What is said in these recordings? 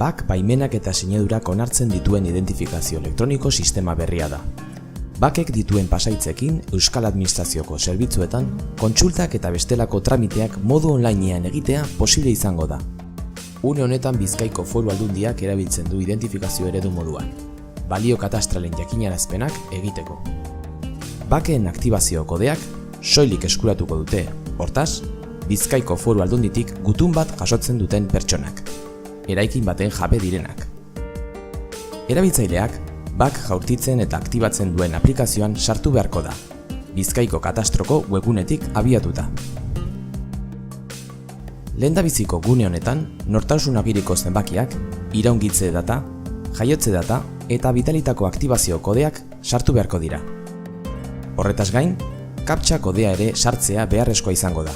BAK baimenak eta sinedurak onartzen dituen identifikazio elektroniko sistema berria da. BAKek dituen pasaitzekin Euskal Administrazioko zerbitzuetan kontsultak eta bestelako tramiteak modu onlinean egitea posible izango da. Une honetan Bizkaiko Foru Aldundiak erabiltzen du identifikazio eredu moduan, balio katastralen jakinarazpenak egiteko. BAKen aktibazio kodeak soilik eskuratuko dute, hortaz, Bizkaiko Foru Aldunditik gutun bat jasotzen duten pertsonak, eraikin baten jabe direnak. Erabiltzaileak BAK jaurtitzen eta aktibatzen duen aplikazioan sartu beharko da, Bizkaiko katastroko webgunetik abiatuta. Lehendabiziko gune honetan, nortasun agiriko zenbakiak, iraungitze data, jaiotze data eta bitalitako aktibazio kodeak sartu beharko dira. Horretaz gain, kaptcha kodea ere sartzea beharrezkoa izango da.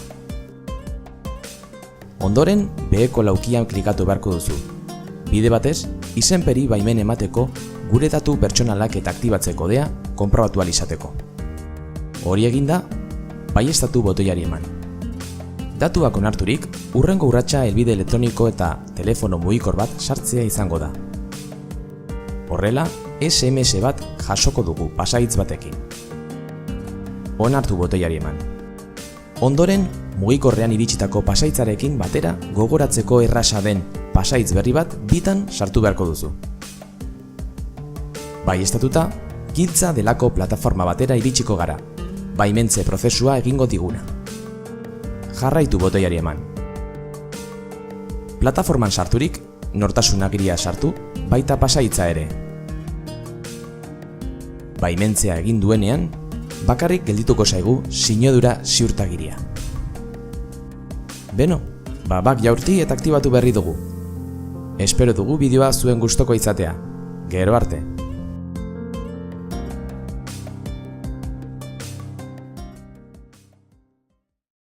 Ondoren, beheko laukian klikatu beharko duzu. Bide batez, izenperi baimen emateko gure datu pertsonalak eta aktibatze kodea konprobatu ahal izateko. Hori eginda, baieztatu botoiari eman. Datuak onarturik, hurrengo urratsa helbide elektroniko eta telefono mugikor bat sartzea izango da. Horrela, SMS bat jasoko dugu pasahitz batekin. Onartu botoiari eman. Ondoren, mugikorrean iritsitako pasaitzarekin batera gogoratzeko erraza den pasahitz berri bat bitan sartu beharko duzu. Baieztatuta, giltza delako plataforma batera iritsiko gara, baimentze prozesua egingo diguna. Jarraitu botoiari eman. Plataforman sarturik, nortasun agiria sartu, baita pasahitza ere. Baimentzea egin duenean, bakarrik geldituko zaigu sinadura ziurtagiria. Beno, BAK jaurti eta aktibatu berri dugu. Espero dugu bideoa zuen gustoko izatea. Gero arte!